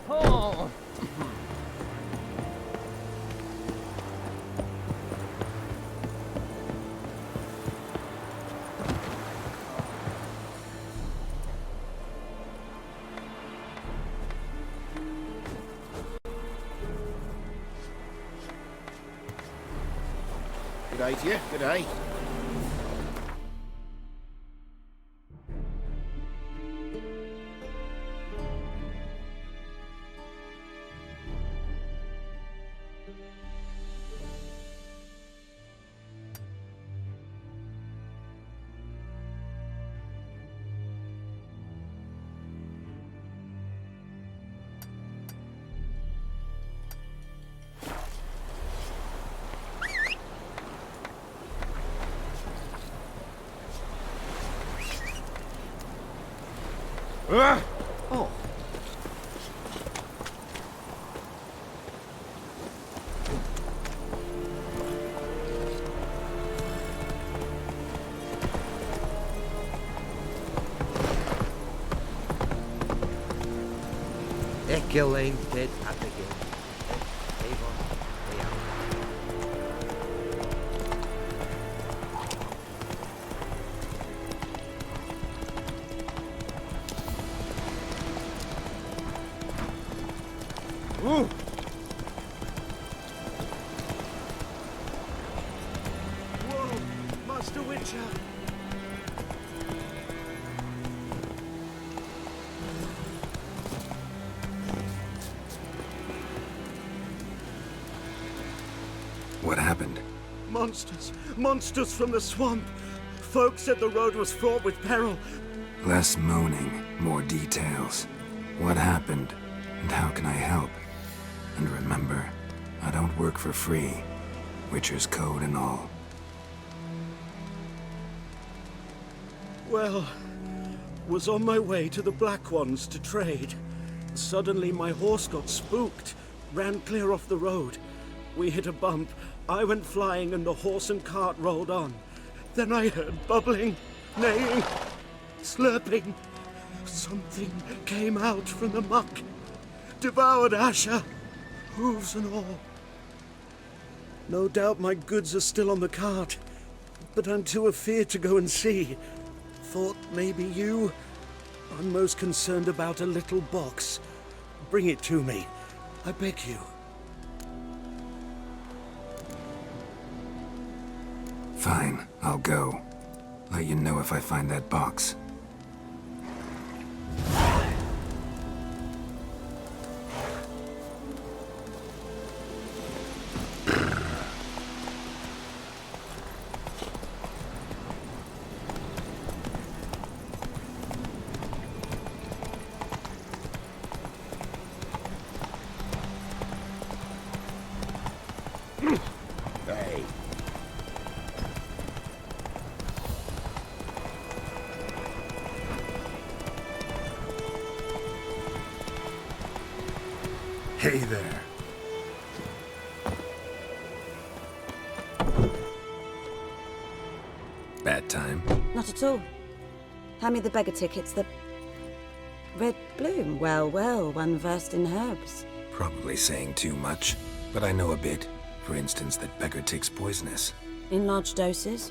Oh. Good day to you. Good day. Oh. Ekkeling dit Abigail. Ooh. Whoa, Master Witcher. What happened? Monsters. Monsters from the swamp. Folk said the road was fraught with peril. Less moaning, more details. What happened, and how can I help? And remember, I don't work for free. Witcher's code and all. Well, was on my way to the Black Ones to trade. Suddenly my horse got spooked, ran clear off the road. We hit a bump, I went flying and the horse and cart rolled on. Then I heard bubbling, neighing, slurping. Something came out from the muck, devoured Asher, hooves and all. No doubt my goods are still on the cart, but I'm too afeard to go and see. Thought maybe you. I'm most concerned about a little box. Bring it to me, I beg you. Fine, I'll go. Let you know if I find that box. Hey. Hey there. Bad time? Not at all. Hand me the beggar tickets, the red bloom. Well, well, one versed in herbs. Probably saying too much, but I know a bit. For instance, that beggar tick's poisonous. In large doses.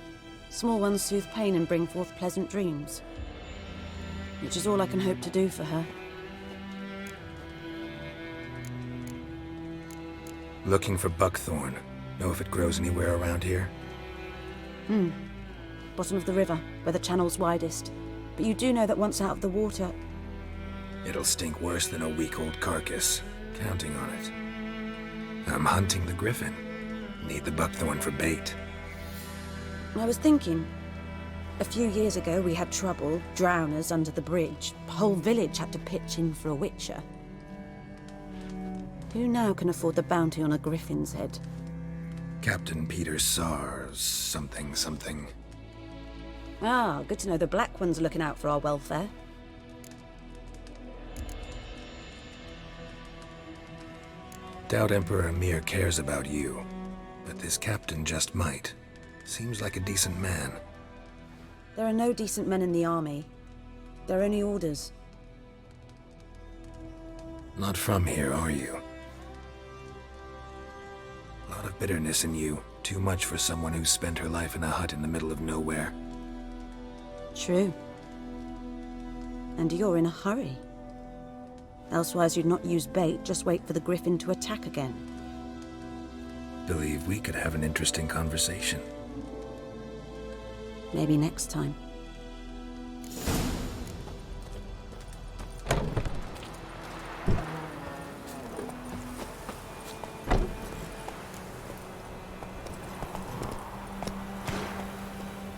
Small ones soothe pain and bring forth pleasant dreams. Which is all I can hope to do for her. Looking for buckthorn. Know if it grows anywhere around here? Bottom of the river, where the channel's widest. But you do know that once out of the water... It'll stink worse than a week-old carcass. Counting on it. I'm hunting the griffin. Need the buckthorn for bait. I was thinking... A few years ago we had trouble, drowners under the bridge. The whole village had to pitch in for a witcher. Who now can afford the bounty on a griffin's head? Captain Peter Sars, something. Ah, good to know the Black Ones are looking out for our welfare. Doubt Emperor Emir cares about you, but this captain just might. Seems like a decent man. There are no decent men in the army. They're only orders. Not from here, are you? A lot of bitterness in you. Too much for someone who spent her life in a hut in the middle of nowhere. True. And you're in a hurry. Elsewise you'd not use bait, just wait for the griffin to attack again. Believe we could have an interesting conversation. Maybe next time.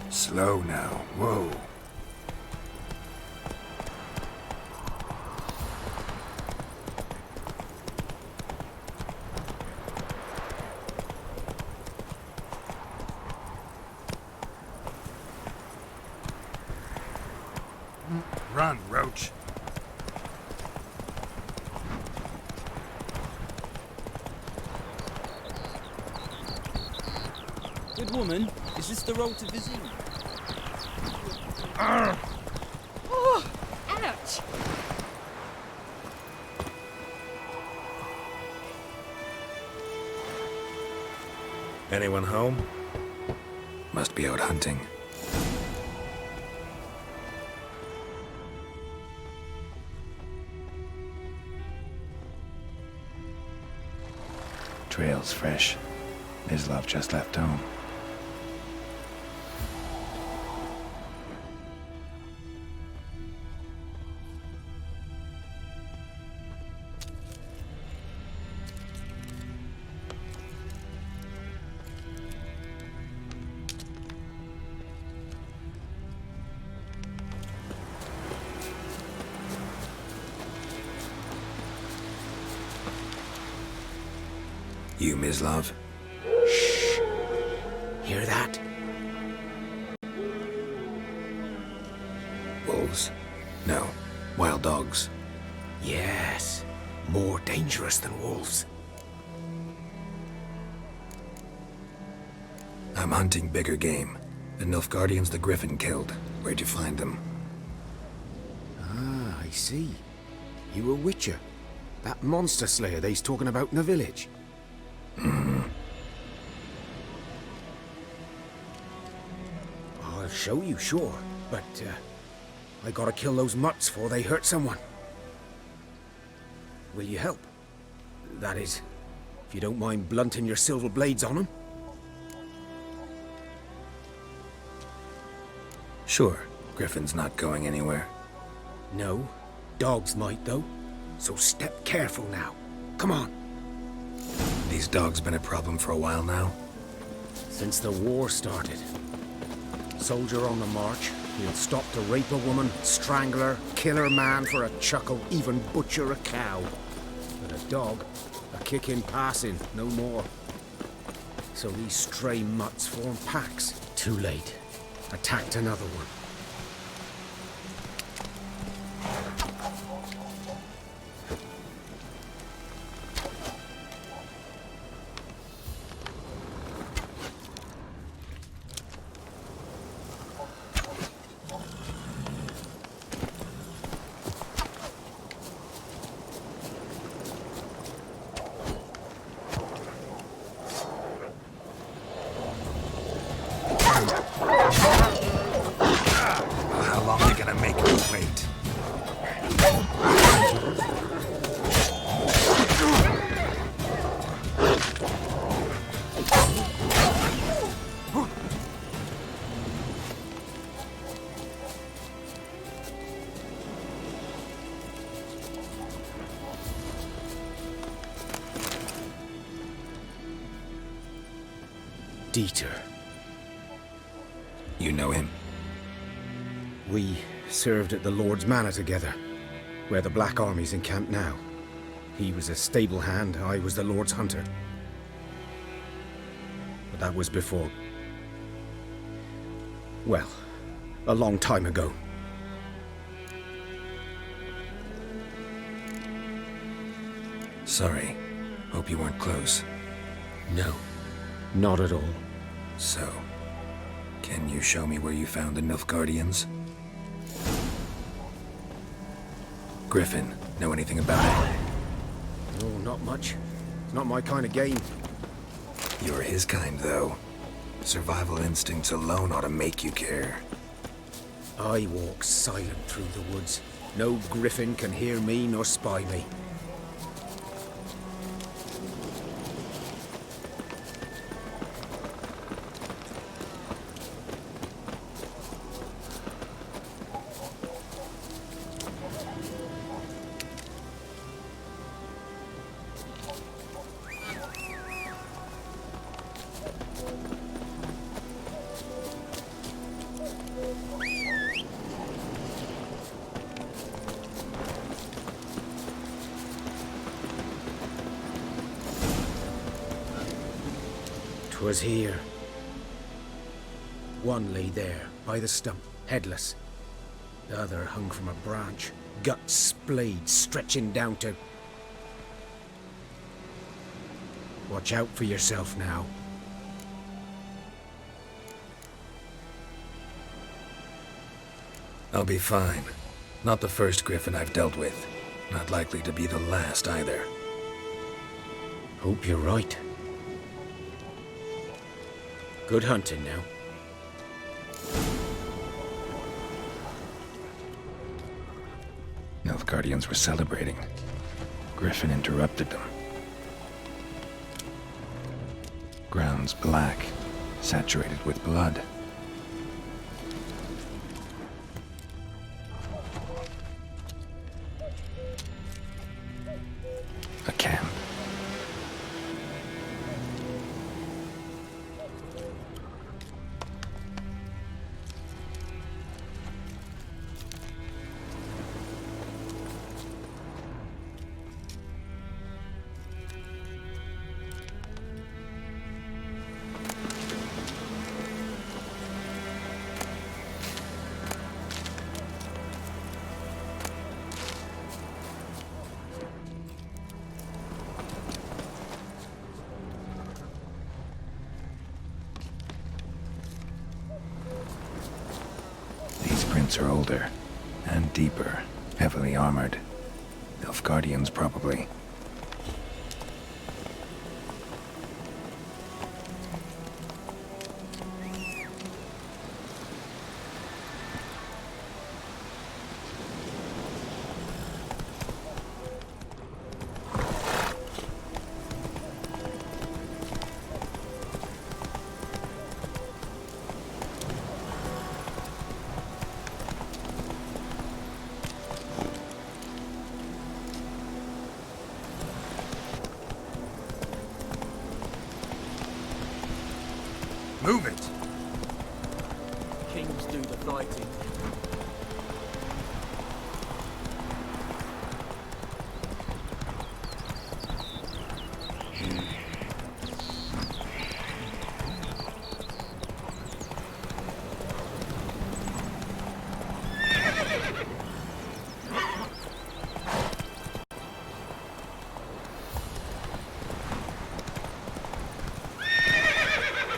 Slow now. Whoa. Run, Roach. Good woman, is this the road to Vizine? Oh, ouch! Anyone home? Must be out hunting. Trail's fresh. Mislav just left home. You, Mislav? Shh. Hear that? Wolves? No. Wild dogs. Yes. More dangerous than wolves. I'm hunting bigger game. The Nilfgaardians the Griffin killed. Where'd you find them? Ah, I see. You a witcher. That monster slayer they's talking about in the village. I'll show you, sure. But, I gotta kill those mutts before they hurt someone. Will you help? That is, if you don't mind blunting your silver blades on them. Sure. Griffin's not going anywhere. No. Dogs might, though. So step careful now. Come on. These dogs been a problem for a while now? Since the war started. Soldier on the march, he'll stop to rape a woman, strangle her, kill her man for a chuckle, even butcher a cow. But a dog, a kick in passing, no more. So these stray mutts form packs. Too late. Attacked another one. How long are they gonna make me wait? Dieter. You know him? We served at the Lord's Manor together, where the Black Army's encamped now. He was a stable hand, I was the Lord's hunter. But that was before... well, a long time ago. Sorry. Hope you weren't close. No, not at all. So, can you show me where you found the Nilfgaardians? Griffin, know anything about it? No, not much. Not my kind of game. You're his kind, though. Survival instincts alone ought to make you care. I walk silent through the woods. No griffin can hear me nor spy me. Was here. One lay there, by the stump, headless. The other hung from a branch, guts splayed, stretching down to... Watch out for yourself now. I'll be fine. Not the first griffin I've dealt with. Not likely to be the last either. Hope you're right. Good hunting now. Nilfgaardians were celebrating. Griffin interrupted them. Ground's black, saturated with blood. A camp. Are older and deeper, heavily armored. Nilfgaardians, probably. Move it! Kings do the fighting.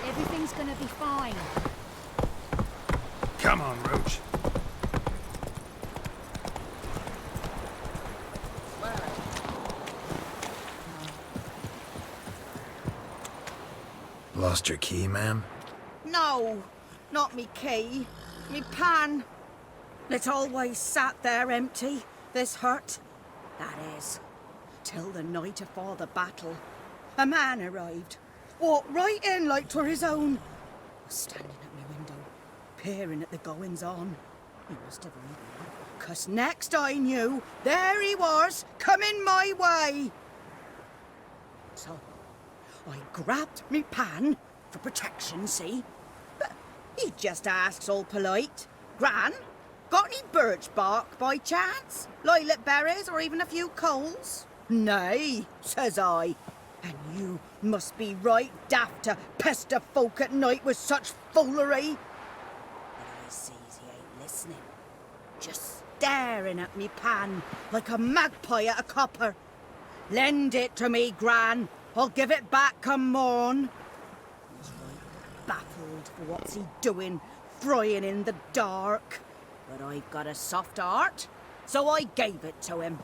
Everything's gonna be fine. Come on, Roach. Lost your key, ma'am? No, not me key. Me pan. It always sat there empty, this hut. That is, till the night afore the battle. A man arrived, walked right in like 'twere his own. Was standing at my window, peering at the goings-on. He must have read me, 'cause next I knew, there he was, coming my way. So, I grabbed me pan, for protection, see? But he just asks all polite, Gran, got any birch bark by chance? Lilac berries or even a few coals? Nay, says I. And you must be right daft to pester folk at night with such foolery. But I sees he ain't listening. Just staring at me pan like a magpie at a copper. Lend it to me, Gran. I'll give it back come morn. He's right baffled for what's he doing, frying in the dark. But I've got a soft heart, so I gave it to him.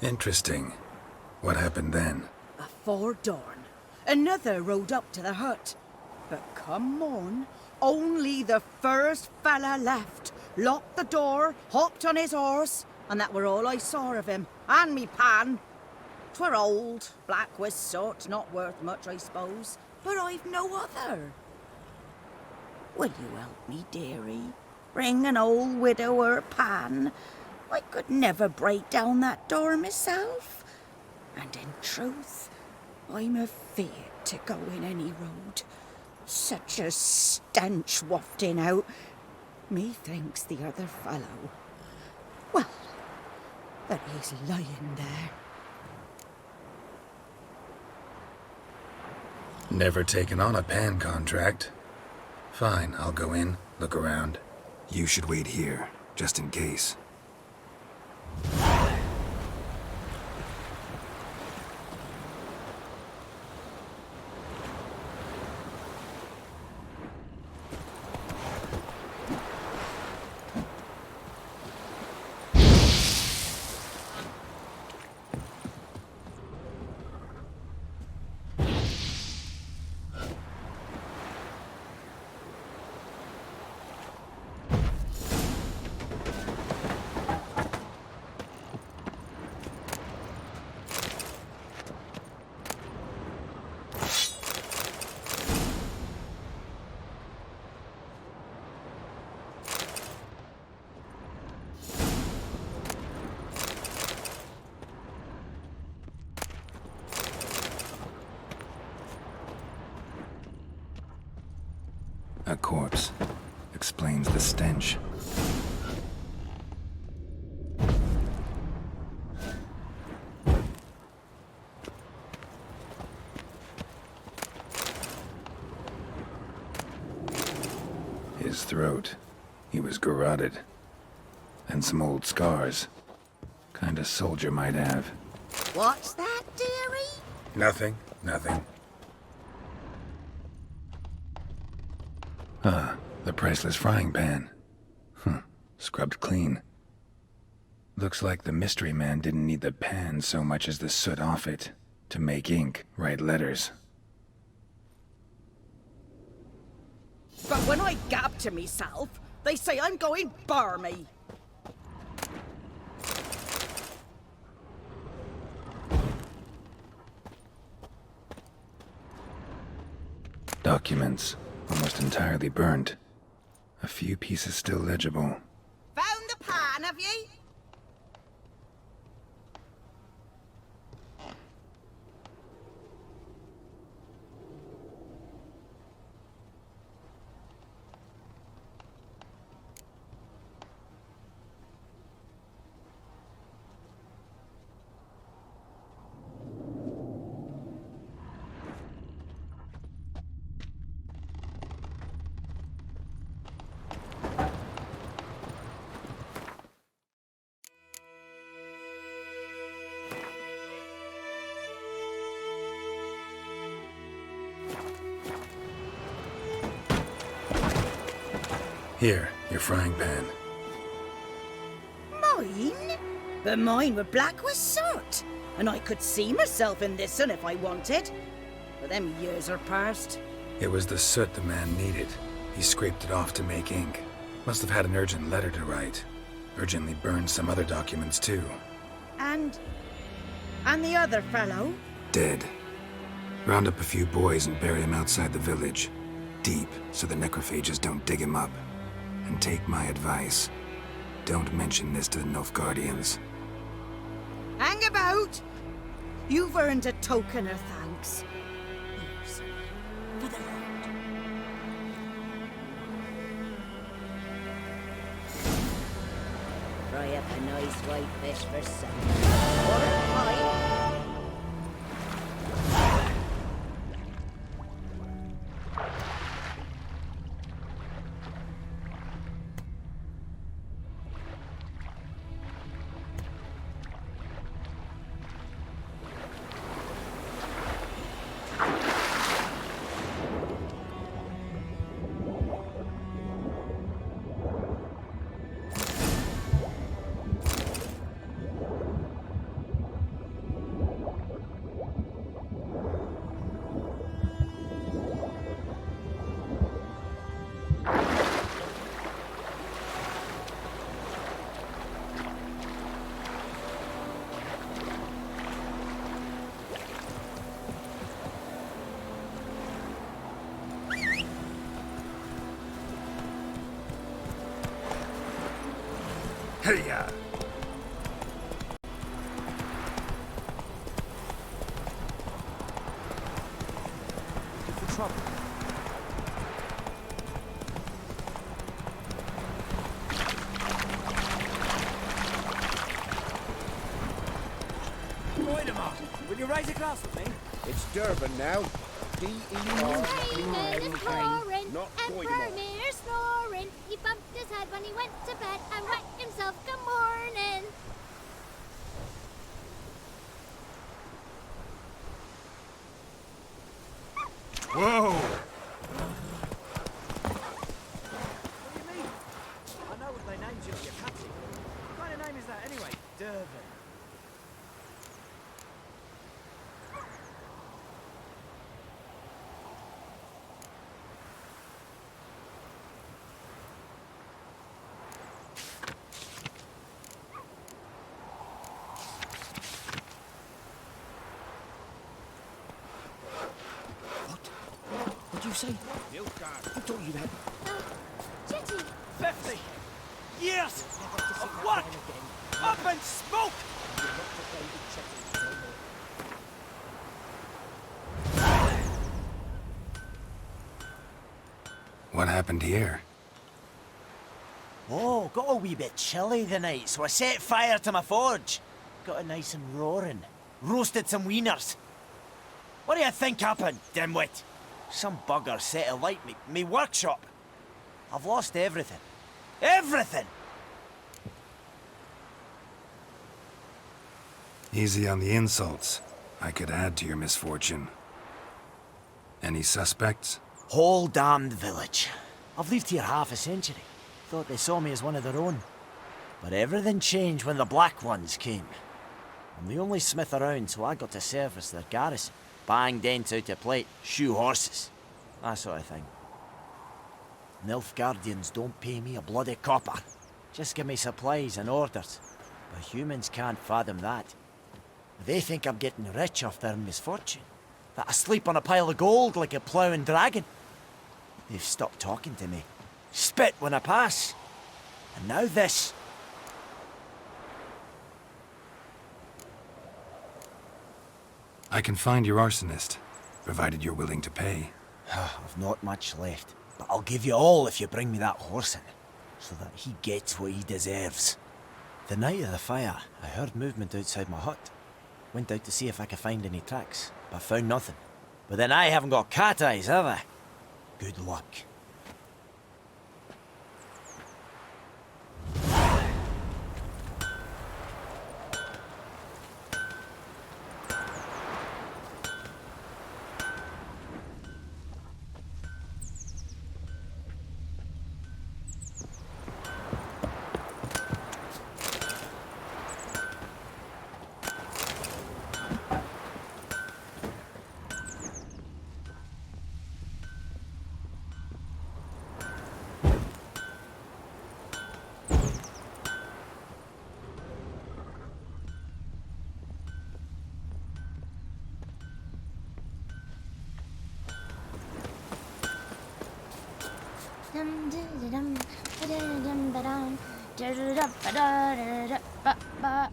Interesting. What hafpened then? Afore dawn, another rode up to the hut. But come on, only the first fella left. Locked the door, hopped on his horse, and that were all I saw of him, and me pan. 'Twere old, black with soot, not worth much, I suppose, but I've no other. Will you help me, dearie? Bring an old widower pan. I could never break down that door myself. And in truth, I'm afeard to go in any road. Such a stench wafting out. Methinks the other fellow, well, that he's lying there. Never taken on a pan contract. Fine, I'll go in, look around. You should wait here, just in case. A corpse. Explains the stench. His throat. He was garroted. And some old scars. Kinda soldier might have. What's that, dearie? Nothing. Ah, the priceless frying pan. Scrubbed clean. Looks like the mystery man didn't need the pan so much as the soot off it to make ink, write letters. But when I gab to myself, they say I'm going barmy. Documents, almost entirely burnt. A few pieces still legible. Found the pan, have ye? Here, your frying pan. Mine? But mine were black with soot, and I could see myself in this one if I wanted. But them years are past. It was the soot the man needed. He scraped it off to make ink. Must have had an urgent letter to write. Urgently burned some other documents too. And the other fellow? Dead. Round up a few boys and bury him outside the village. Deep, so the necrophages don't dig him up. And take my advice. Don't mention this to the Nilfgaardians. Hang about! You've earned a token of thanks. Here's for the Lord. Fry up a nice white fish for supper. Or a pie. Hey-ya! For trouble. Wait a minute. Will you raise a glass with me? It's Durban now. Raining and pouring, Not and Boydemont. Vermeer snoring. He bumped his head when he went to bed and whacked himself good morning. Whoa! What do you mean? I know what they named you, you patsy. What kind of name is that anyway? Durban. What'd you say? Who told you that? Chitty, 50 years of work up in smoke! What happened here? Oh, got a wee bit chilly the night, so I set fire to my forge. Got it nice and roaring. Roasted some wieners. What do you think happened, dimwit? Some bugger set alight me workshop. I've lost everything. Everything! Easy on the insults. I could add to your misfortune. Any suspects? Whole damned village. I've lived here half a century. Thought they saw me as one of their own. But everything changed when the Black Ones came. I'm the only smith around, so I got to service their garrison. Bang dents out of plate, shoe horses. That sort of thing. Nilfgaardians don't pay me a bloody copper. Just give me supplies and orders. But humans can't fathom that. They think I'm getting rich off their misfortune. That I sleep on a pile of gold like a ploughing dragon. They've stopped talking to me. Spit when I pass. And now this. I can find your arsonist, provided you're willing to pay. I've not much left, but I'll give you all if you bring me that horse in, so that he gets what he deserves. The night of the fire, I heard movement outside my hut. Went out to see if I could find any tracks, but found nothing. But then I haven't got cat eyes, have I? Good luck. dum dum dum dum dum dum dum dum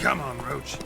Come on, Roach.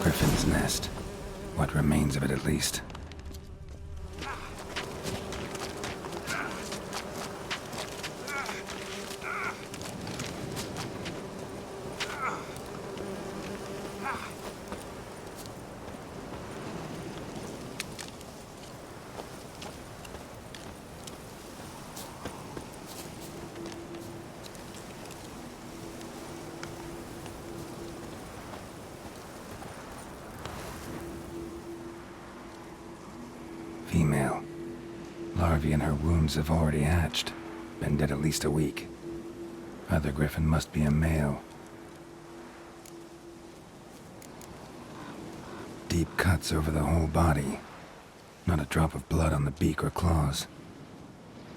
Griffin's nest. What remains of it, at least. Female. Larvae in her wounds have already hatched. Been dead at least a week. Other griffin must be a male. Deep cuts over the whole body. Not a drop of blood on the beak or claws.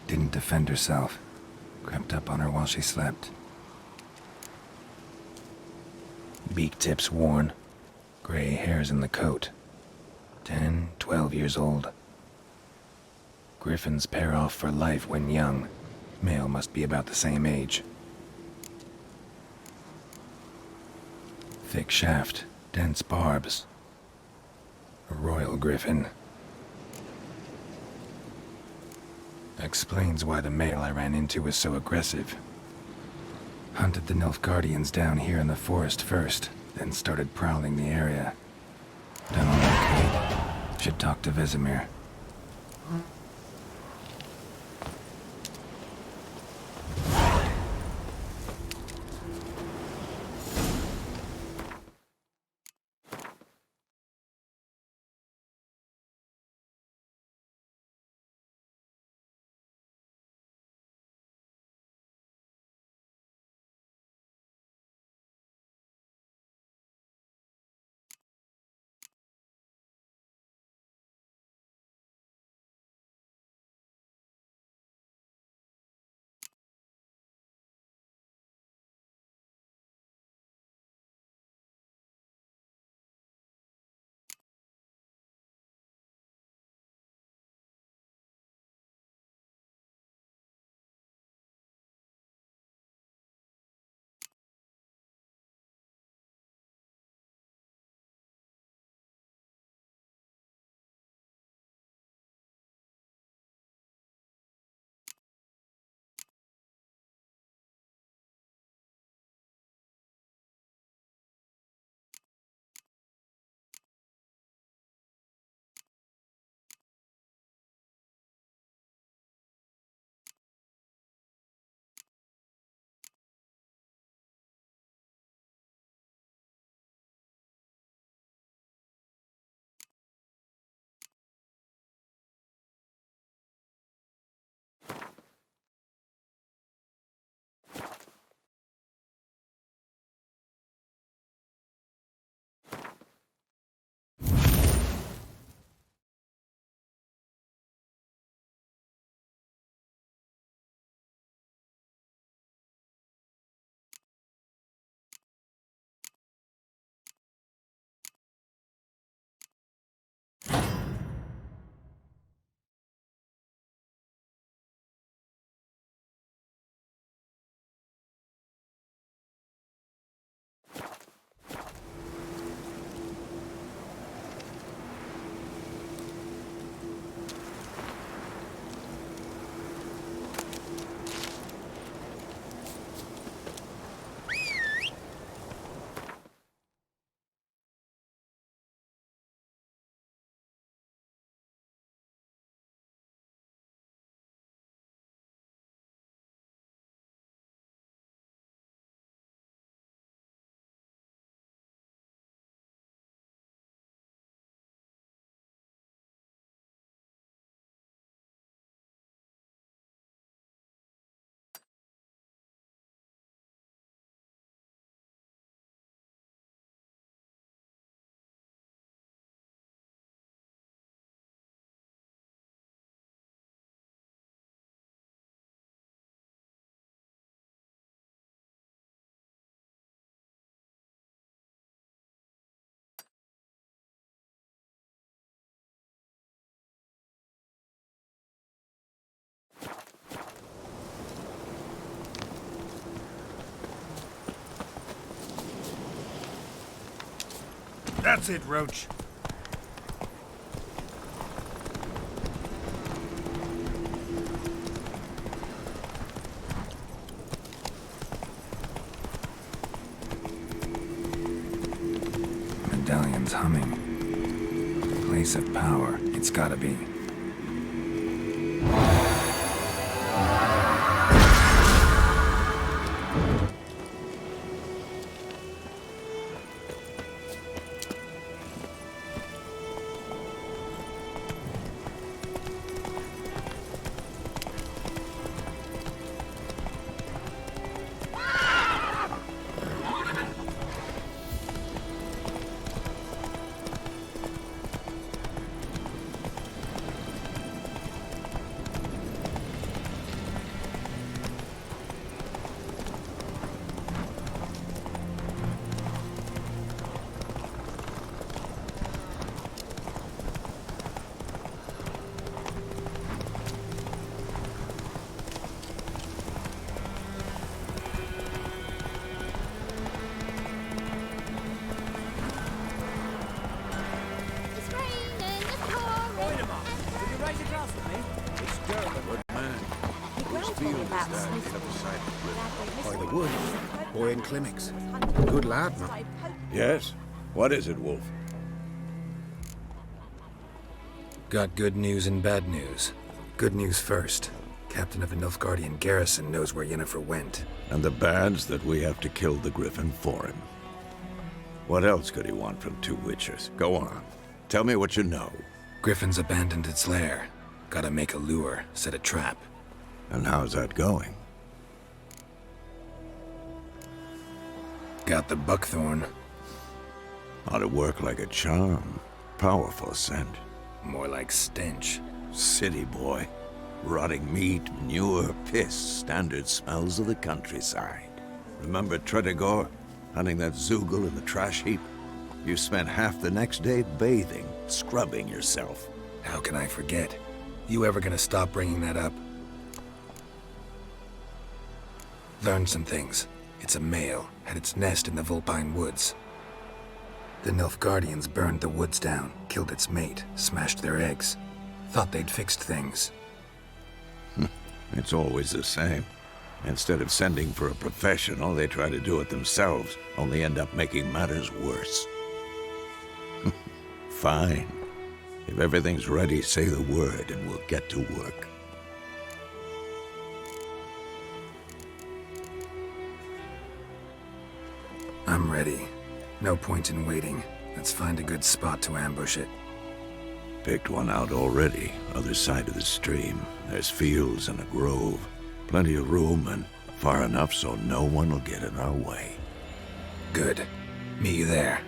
Didn't defend herself. Crept up on her while she slept. Beak tips worn. Gray hairs in the coat. 10, 12 years old. Griffins pair off for life when young. Male must be about the same age. Thick shaft, dense barbs. A royal griffin. Explains why the male I ran into was so aggressive. Hunted the Nilfgaardians down here in the forest first, then started prowling the area. Done all I could. Should talk to Vesemir. That's it, Roach. Medallion's humming. Place of power. It's gotta be. It's raining, it's pouring. Wait a moment. Will you raise a glass with me? It's German. By the wood. Boy in clinics. Good lad, man. Yes? What is it, Wolf? Got good news and bad news. Good news first. Captain of a Nilfgaardian garrison knows where Yennefer went. And the bad's that we have to kill the Griffin for him. What else could he want from two witchers? Go on. Tell me what you know. Griffin's abandoned its lair. Gotta make a lure, set a trap. And how's that going? Got the buckthorn. Ought to work like a charm. Powerful scent. More like stench. City boy. Rotting meat, manure, piss. Standard smells of the countryside. Remember Tredegor? Hunting that Zoogle in the trash heap? You spent half the next day bathing, scrubbing yourself. How can I forget? You ever gonna stop bringing that up? Learned some things. It's a male, had its nest in the Vulpine Woods. The Nilfgaardians burned the woods down, killed its mate, smashed their eggs. Thought they'd fixed things. It's always the same. Instead of sending for a professional, they try to do it themselves, only end up making matters worse. Fine. If everything's ready, say the word and we'll get to work. I'm ready. No point in waiting. Let's find a good spot to ambush it. Picked one out already, other side of the stream. There's fields and a grove. Plenty of room and far enough so no one will get in our way. Good. Meet you there.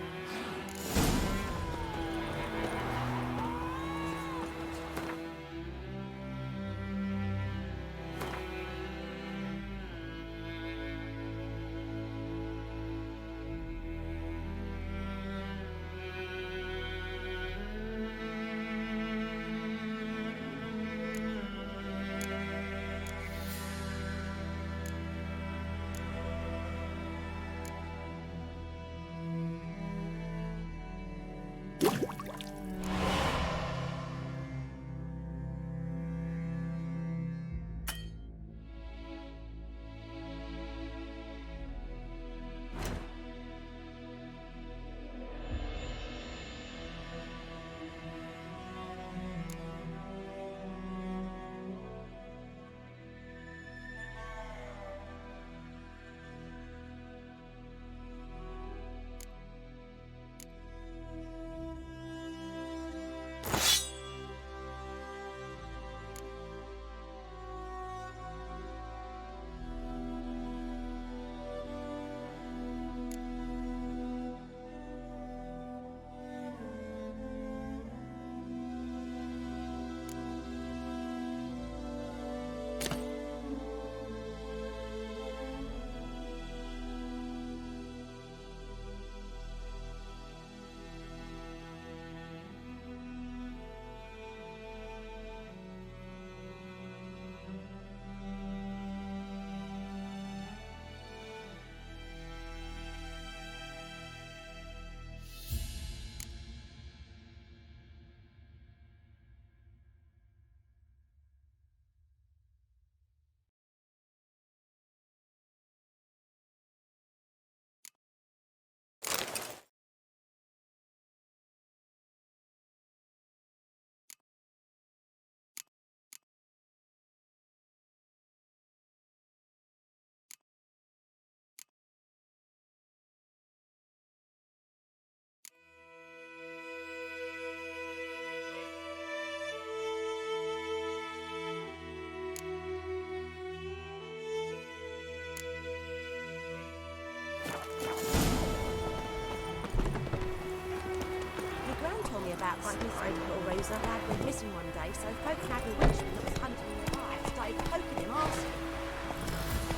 I little Razor. Lad went missing one day, so folk and Aggie Winchman that was hunting nearby started poking him, asking.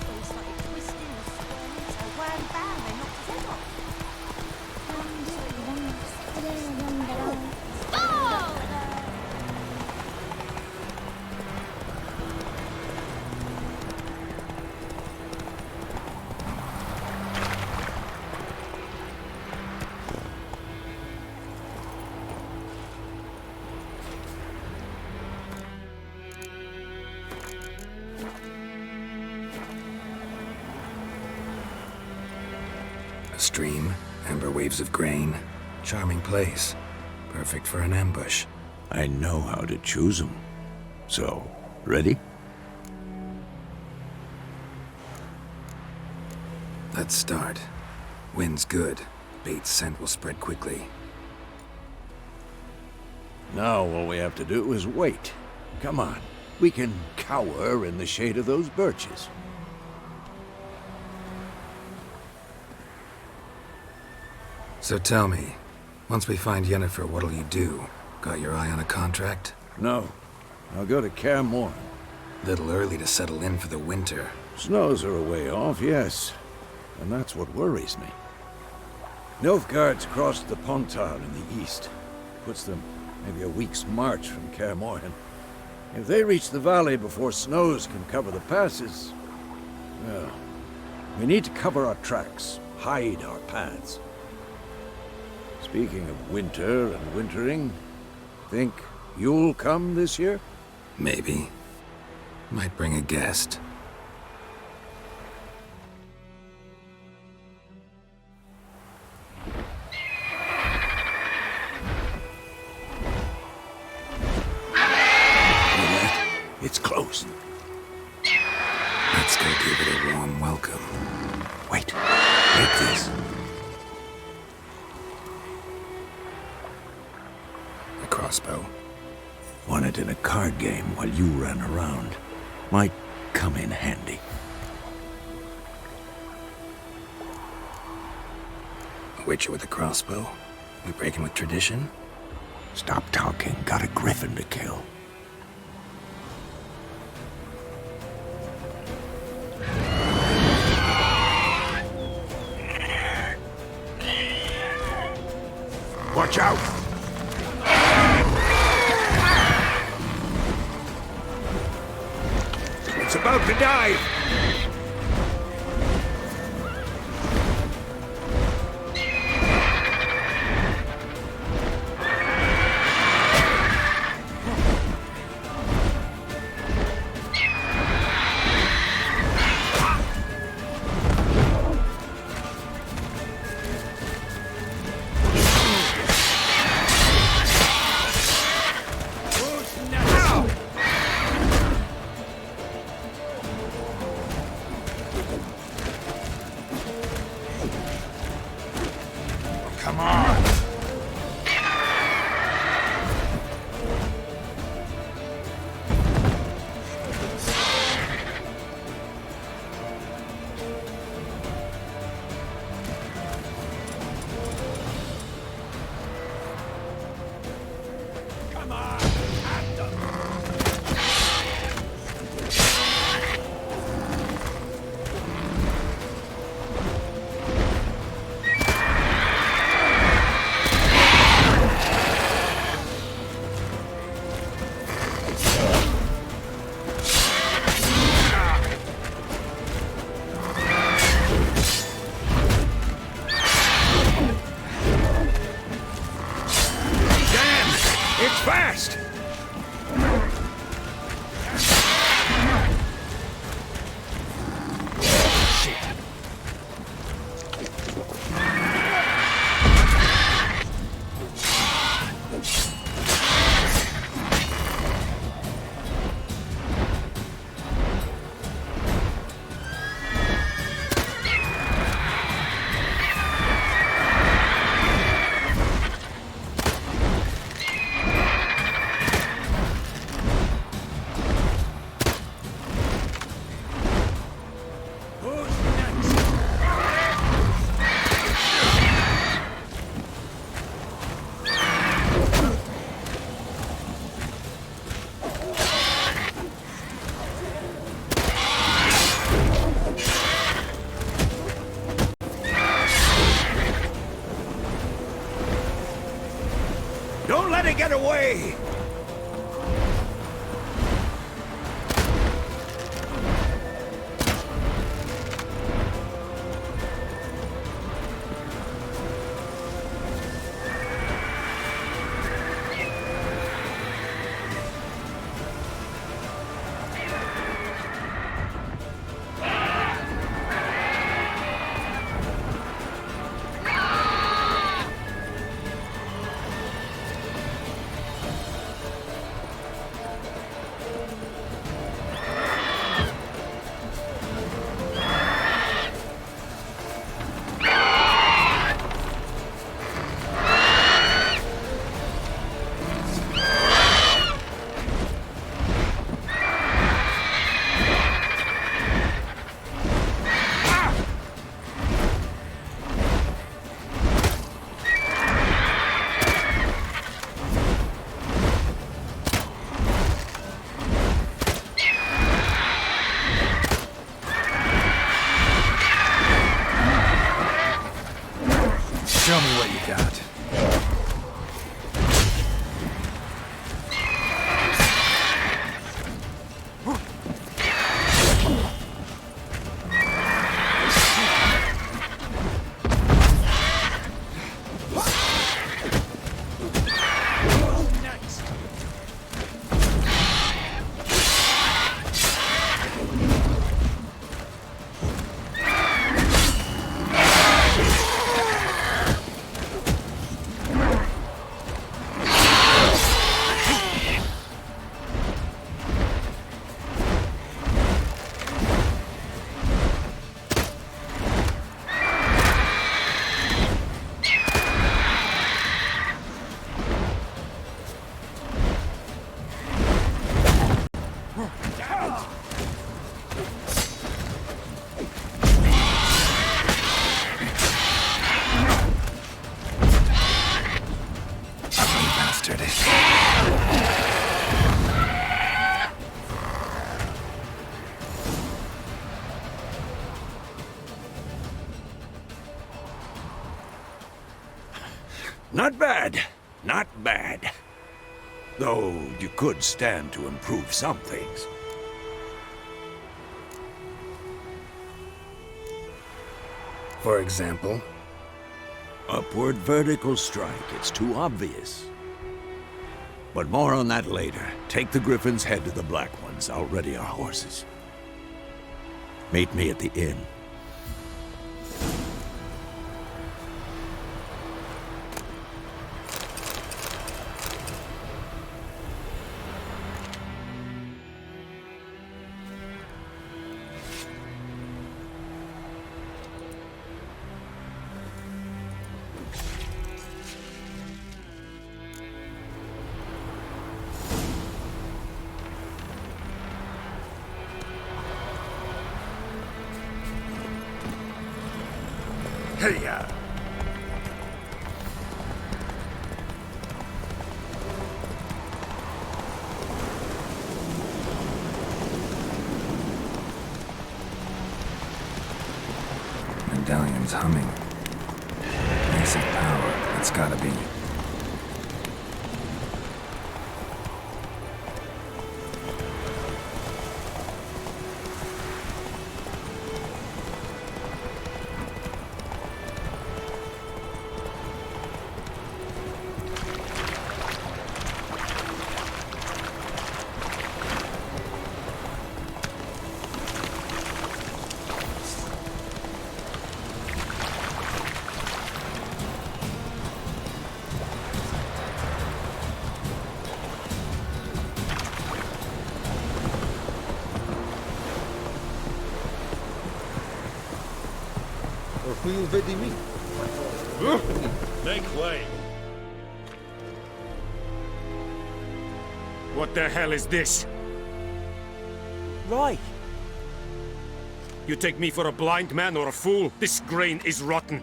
Well, he started twisting and squirming, so wham bam, they knocked his head off. A stream, amber waves of grain. Charming place. Perfect for an ambush. I know how to choose them. So, ready? Let's start. Wind's good. Bait's scent will spread quickly. Now all we have to do is wait. Come on. We can cower in the shade of those birches. So tell me, once we find Yennefer, what'll you do? Got your eye on a contract? No. I'll go to Kaer Morhen. Little early to settle in for the winter. Snows are a way off, yes. And that's what worries me. Nilfgaard's crossed the Pontar in the east. Puts them maybe a week's march from Kaer Morhen. If they reach the valley before snows can cover the passes, well, we need to cover our tracks, hide our paths. Speaking of winter and wintering, think you'll come this year? Maybe. Might bring a guest. It's close. Let's go give it a warm welcome. Wait. Take this. A crossbow. Won it in a card game while you ran around. Might come in handy. A witcher with a crossbow? We breaking with tradition? Stop talking. Got a griffin to kill. Watch out! It's about to dive! Come on! Come on! At them! way! Show me what you got. Not bad. Not bad. Though you could stand to improve some things. For example? Upward vertical strike. It's too obvious. But more on that later. Take the Griffin's head to the Black Ones. I'll ready our horses. Meet me at the inn. Hey-ya! Medallion's humming. Basic power, it's gotta be. Make way. What the hell is this? Right. You take me for a blind man or a fool? This grain is rotten.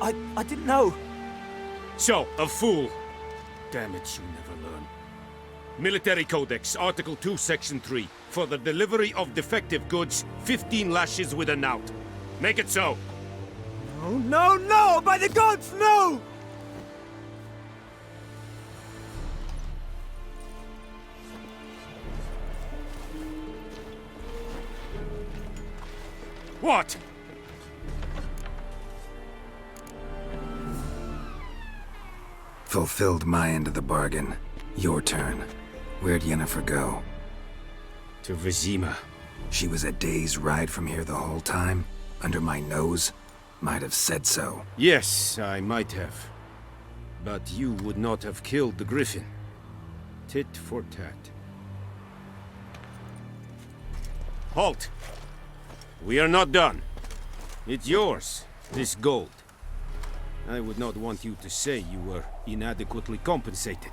I didn't know. So, a fool. Damn it, you never learn. Military Codex, Article 2, Section 3. For the delivery of defective goods, 15 lashes with a knout. Make it so. No, no, no! By the gods, no! What? Fulfilled my end of the bargain. Your turn. Where'd Yennefer go? To Vizima. She was a day's ride from here the whole time? Under my nose? Might have said so. Yes, I might have. But you would not have killed the griffin. Tit for tat. Halt! We are not done. It's yours, this gold. I would not want you to say you were inadequately compensated.